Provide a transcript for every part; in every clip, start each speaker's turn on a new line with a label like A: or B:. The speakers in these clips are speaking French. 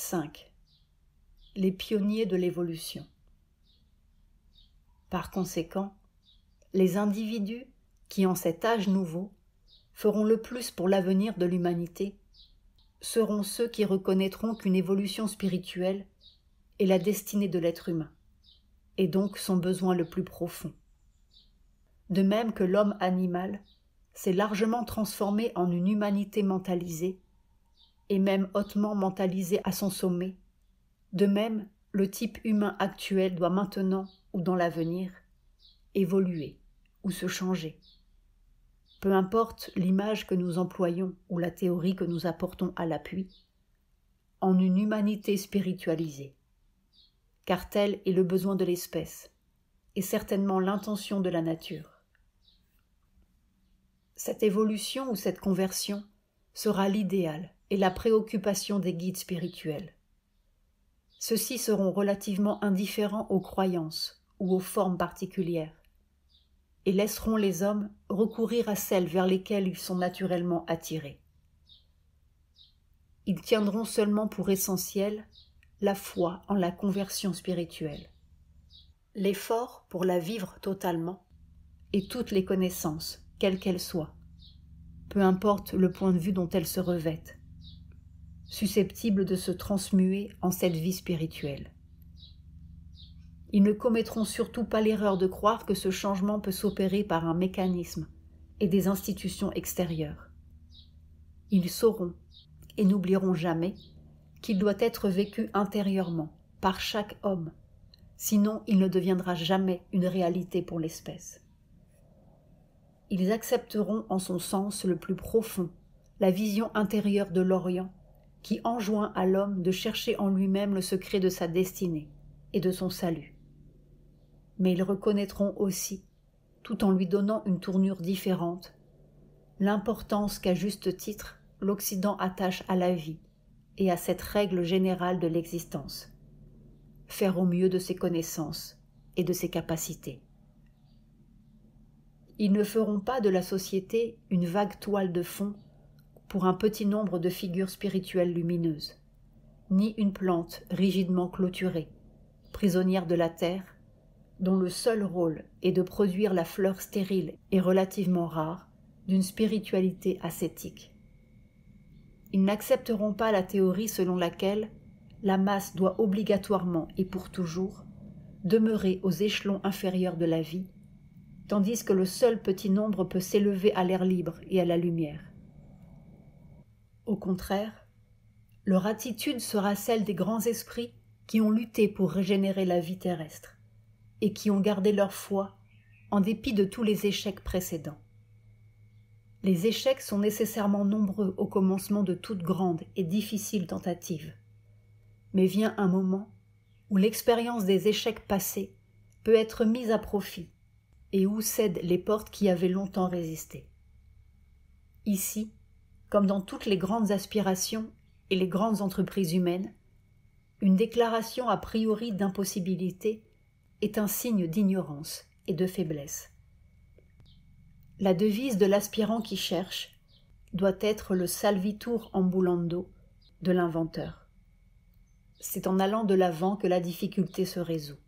A: 5. Les pionniers de l'évolution. Par conséquent, les individus qui, en cet âge nouveau, feront le plus pour l'avenir de l'humanité, seront ceux qui reconnaîtront qu'une évolution spirituelle est la destinée de l'être humain, et donc son besoin le plus profond. De même que l'homme animal s'est largement transformé en une humanité mentalisée, et même hautement mentalisée à son sommet, de même le type humain actuel doit maintenant, ou dans l'avenir, évoluer ou se changer. Peu importe l'image que nous employons ou la théorie que nous apportons à l'appui, en une humanité spiritualisée, car tel est le besoin de l'espèce, et certainement l'intention de la nature. Cette évolution ou cette conversion sera l'idéal et la préoccupation des guides spirituels. Ceux-ci seront relativement indifférents aux croyances ou aux formes particulières, et laisseront les hommes recourir à celles vers lesquelles ils sont naturellement attirés. Ils tiendront seulement pour essentiel la foi en la conversion spirituelle, l'effort pour la vivre totalement, et toutes les connaissances, quelles qu'elles soient, peu importe le point de vue dont elles se revêtent, susceptibles de se transmuer en cette vie spirituelle. Ils ne commettront surtout pas l'erreur de croire que ce changement peut s'opérer par un mécanisme et des institutions extérieures. Ils sauront et n'oublieront jamais qu'il doit être vécu intérieurement par chaque homme, sinon il ne deviendra jamais une réalité pour l'espèce. Ils accepteront en son sens le plus profond la vision intérieure de l'Orient qui enjoint à l'homme de chercher en lui-même le secret de sa destinée et de son salut. Mais ils reconnaîtront aussi, tout en lui donnant une tournure différente, l'importance qu'à juste titre l'Occident attache à la vie et à cette règle générale de l'existence: faire au mieux de ses connaissances et de ses capacités. Ils ne feront pas de la société une vague toile de fond pour un petit nombre de figures spirituelles lumineuses, ni une plante rigidement clôturée, prisonnière de la terre, dont le seul rôle est de produire la fleur stérile et relativement rare d'une spiritualité ascétique. Ils n'accepteront pas la théorie selon laquelle la masse doit obligatoirement et pour toujours demeurer aux échelons inférieurs de la vie, tandis que le seul petit nombre peut s'élever à l'air libre et à la lumière. Au contraire, leur attitude sera celle des grands esprits qui ont lutté pour régénérer la vie terrestre et qui ont gardé leur foi en dépit de tous les échecs précédents. Les échecs sont nécessairement nombreux au commencement de toute grande et difficile tentative, mais vient un moment où l'expérience des échecs passés peut être mise à profit et où cèdent les portes qui avaient longtemps résisté. Ici, comme dans toutes les grandes aspirations et les grandes entreprises humaines, une déclaration a priori d'impossibilité est un signe d'ignorance et de faiblesse. La devise de l'aspirant qui cherche doit être le salvitur ambulando de l'inventeur. C'est en allant de l'avant que la difficulté se résout.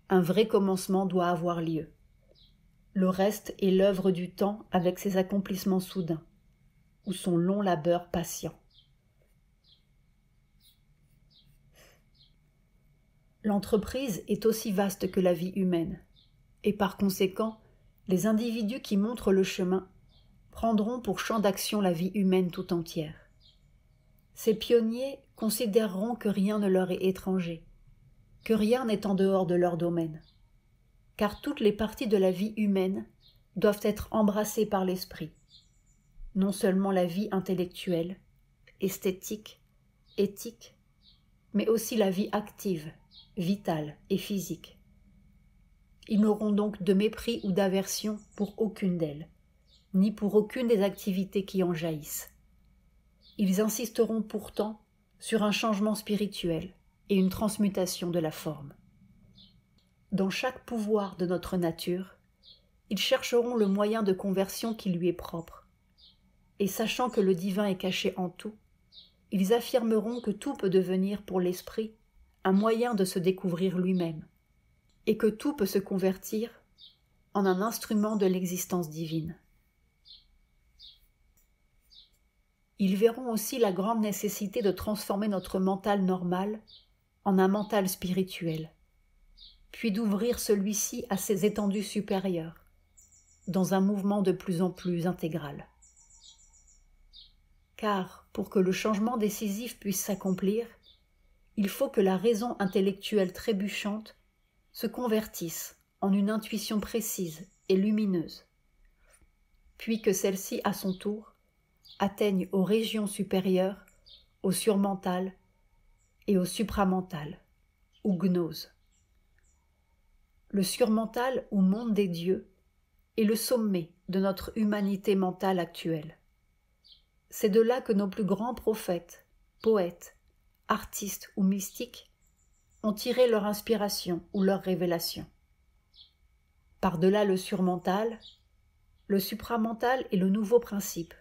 A: Un vrai commencement doit avoir lieu. Le reste est l'œuvre du temps avec ses accomplissements soudains, ou son long labeur patient. L'entreprise est aussi vaste que la vie humaine, et par conséquent, les individus qui montrent le chemin prendront pour champ d'action la vie humaine tout entière. Ces pionniers considéreront que rien ne leur est étranger, que rien n'est en dehors de leur domaine, car toutes les parties de la vie humaine doivent être embrassées par l'esprit, non seulement la vie intellectuelle, esthétique, éthique, mais aussi la vie active, vitale et physique. Ils n'auront donc de mépris ou d'aversion pour aucune d'elles, ni pour aucune des activités qui en jaillissent. Ils insisteront pourtant sur un changement spirituel et une transmutation de la forme. Dans chaque pouvoir de notre nature, ils chercheront le moyen de conversion qui lui est propre, et sachant que le divin est caché en tout, ils affirmeront que tout peut devenir pour l'esprit un moyen de se découvrir lui-même, et que tout peut se convertir en un instrument de l'existence divine. Ils verront aussi la grande nécessité de transformer notre mental normal en un mental spirituel, puis d'ouvrir celui-ci à ses étendues supérieures, dans un mouvement de plus en plus intégral. Car, pour que le changement décisif puisse s'accomplir, il faut que la raison intellectuelle trébuchante se convertisse en une intuition précise et lumineuse, puis que celle-ci, à son tour, atteigne aux régions supérieures, au surmental et au supramental, ou gnose. Le surmental ou monde des dieux est le sommet de notre humanité mentale actuelle. C'est de là que nos plus grands prophètes, poètes, artistes ou mystiques ont tiré leur inspiration ou leur révélation. Par-delà le surmental, le supramental est le nouveau principe,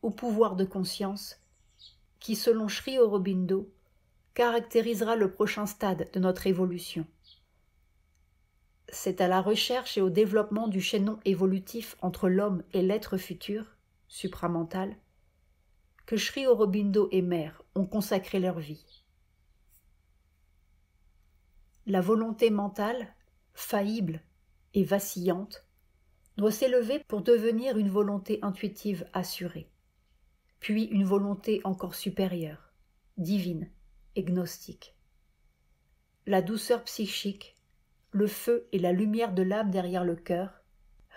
A: ou pouvoir de conscience, qui, selon Sri Aurobindo, caractérisera le prochain stade de notre évolution. C'est à la recherche et au développement du chaînon évolutif entre l'homme et l'être futur, supramental, que Sri Aurobindo et Mère ont consacré leur vie. La volonté mentale, faillible et vacillante, doit s'élever pour devenir une volonté intuitive assurée, puis une volonté encore supérieure, divine et gnostique. La douceur psychique, le feu et la lumière de l'âme derrière le cœur,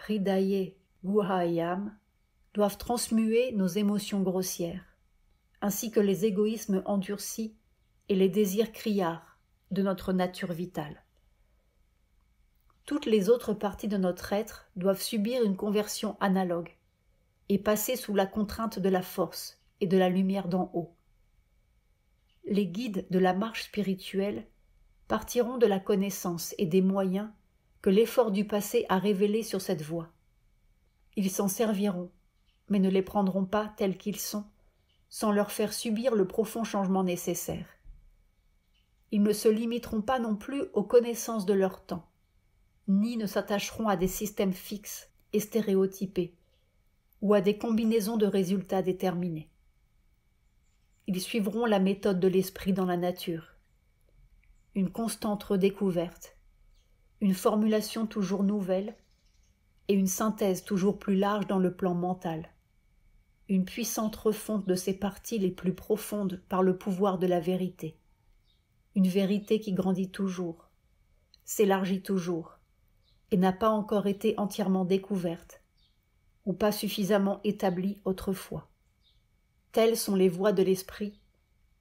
A: Hridaye Guhayam, doivent transmuer nos émotions grossières, ainsi que les égoïsmes endurcis et les désirs criards de notre nature vitale. Toutes les autres parties de notre être doivent subir une conversion analogue et passer sous la contrainte de la force et de la lumière d'en haut. Les guides de la marche spirituelle partiront de la connaissance et des moyens que l'effort du passé a révélés sur cette voie. Ils s'en serviront, mais ne les prendront pas tels qu'ils sont, sans leur faire subir le profond changement nécessaire. Ils ne se limiteront pas non plus aux connaissances de leur temps, ni ne s'attacheront à des systèmes fixes et stéréotypés, ou à des combinaisons de résultats déterminés. Ils suivront la méthode de l'esprit dans la nature, une constante redécouverte, une formulation toujours nouvelle et une synthèse toujours plus large dans le plan mental, une puissante refonte de ses parties les plus profondes par le pouvoir de la vérité, une vérité qui grandit toujours, s'élargit toujours, et n'a pas encore été entièrement découverte, ou pas suffisamment établie autrefois. Telles sont les voies de l'esprit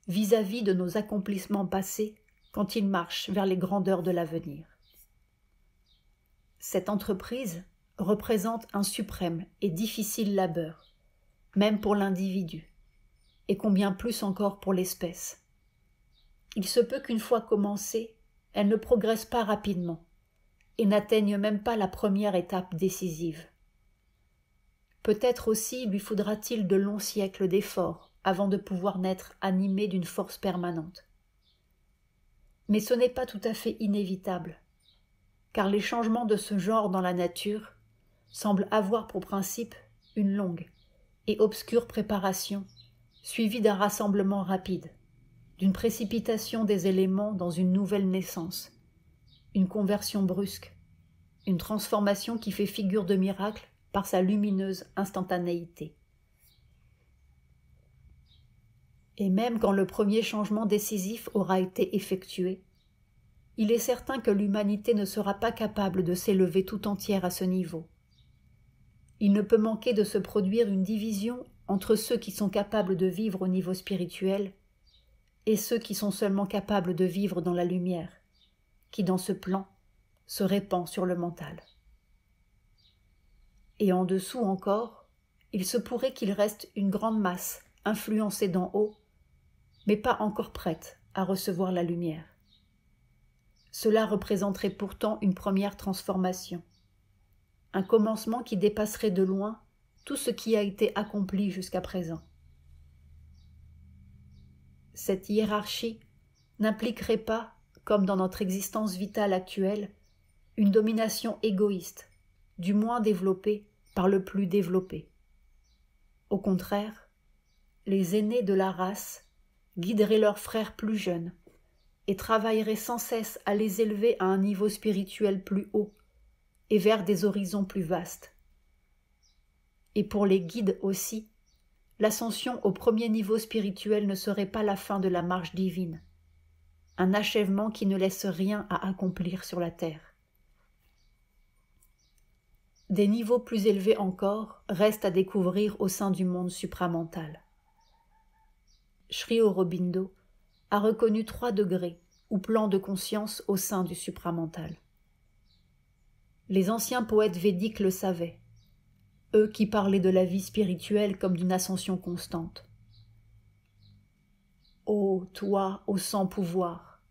A: vis-à-vis de nos accomplissements passés quand il marche vers les grandeurs de l'avenir. Cette entreprise représente un suprême et difficile labeur, même pour l'individu, et combien plus encore pour l'espèce. Il se peut qu'une fois commencée, elle ne progresse pas rapidement et n'atteigne même pas la première étape décisive. Peut-être aussi lui faudra-t-il de longs siècles d'efforts avant de pouvoir naître animé d'une force permanente. Mais ce n'est pas tout à fait inévitable, car les changements de ce genre dans la nature semblent avoir pour principe une longue et obscure préparation, suivie d'un rassemblement rapide, d'une précipitation des éléments dans une nouvelle naissance, une conversion brusque, une transformation qui fait figure de miracle par sa lumineuse instantanéité. Et même quand le premier changement décisif aura été effectué, il est certain que l'humanité ne sera pas capable de s'élever tout entière à ce niveau. Il ne peut manquer de se produire une division entre ceux qui sont capables de vivre au niveau spirituel et ceux qui sont seulement capables de vivre dans la lumière, qui dans ce plan se répand sur le mental. Et en dessous encore, il se pourrait qu'il reste une grande masse influencée d'en haut, mais pas encore prête à recevoir la lumière. Cela représenterait pourtant une première transformation, un commencement qui dépasserait de loin tout ce qui a été accompli jusqu'à présent. cette hiérarchie n'impliquerait pas, comme dans notre existence vitale actuelle, une domination égoïste, du moins développée par le plus développé. Au contraire, les aînés de la race guideraient leurs frères plus jeunes et travailleraient sans cesse à les élever à un niveau spirituel plus haut et vers des horizons plus vastes. Et pour les guides aussi, l'ascension au premier niveau spirituel ne serait pas la fin de la marche divine, un achèvement qui ne laisse rien à accomplir sur la terre. Des niveaux plus élevés encore restent à découvrir au sein du monde supramental. Sri Aurobindo a reconnu 3 degrés ou plans de conscience au sein du supramental. Les anciens poètes védiques le savaient, eux qui parlaient de la vie spirituelle comme d'une ascension constante. Ô toi, ô sans pouvoir,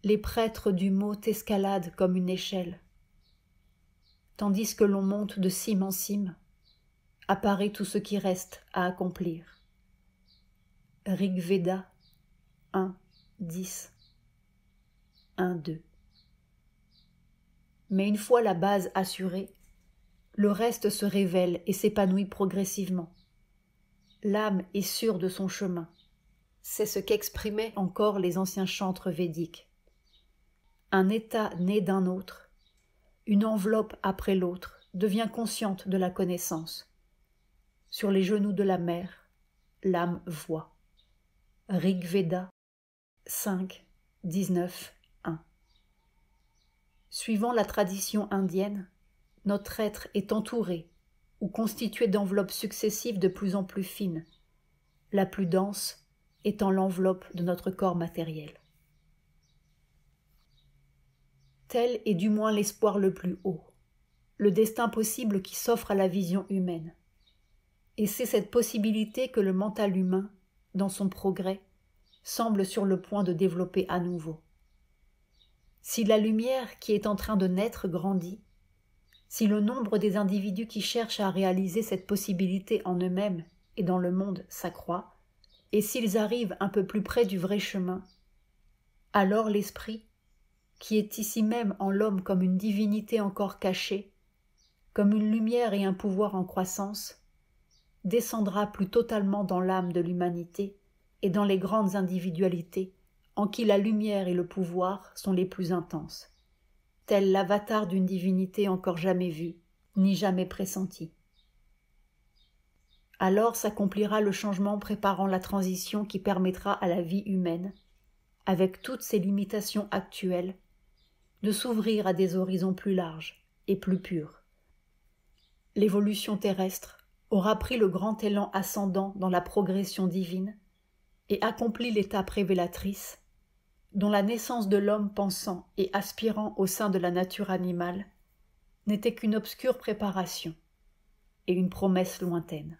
A: les prêtres du mot t'escaladent comme une échelle. Tandis que l'on monte de cime en cime, apparaît tout ce qui reste à accomplir. Rig Veda 1, 10, 1, 2. Mais une fois la base assurée, le reste se révèle et s'épanouit progressivement. L'âme est sûre de son chemin. C'est ce qu'exprimaient encore les anciens chantres védiques. Un état né d'un autre, une enveloppe après l'autre, devient consciente de la connaissance. Sur les genoux de la mère, l'âme voit. Rig Veda 5, 19, 1. Suivant la tradition indienne, notre être est entouré ou constitué d'enveloppes successives de plus en plus fines, la plus dense étant l'enveloppe de notre corps matériel. Tel est du moins l'espoir le plus haut, le destin possible qui s'offre à la vision humaine. Et c'est cette possibilité que le mental humain, dans son progrès, semble sur le point de développer à nouveau. Si la lumière qui est en train de naître grandit, si le nombre des individus qui cherchent à réaliser cette possibilité en eux-mêmes et dans le monde s'accroît, et s'ils arrivent un peu plus près du vrai chemin, alors l'esprit, qui est ici même en l'homme comme une divinité encore cachée, comme une lumière et un pouvoir en croissance, descendra plus totalement dans l'âme de l'humanité et dans les grandes individualités en qui la lumière et le pouvoir sont les plus intenses, tel l'avatar d'une divinité encore jamais vue, ni jamais pressentie. Alors s'accomplira le changement préparant la transition qui permettra à la vie humaine, avec toutes ses limitations actuelles, de s'ouvrir à des horizons plus larges et plus purs. L'évolution terrestre aura pris le grand élan ascendant dans la progression divine et accompli l'étape révélatrice, dont la naissance de l'homme pensant et aspirant au sein de la nature animale n'était qu'une obscure préparation et une promesse lointaine.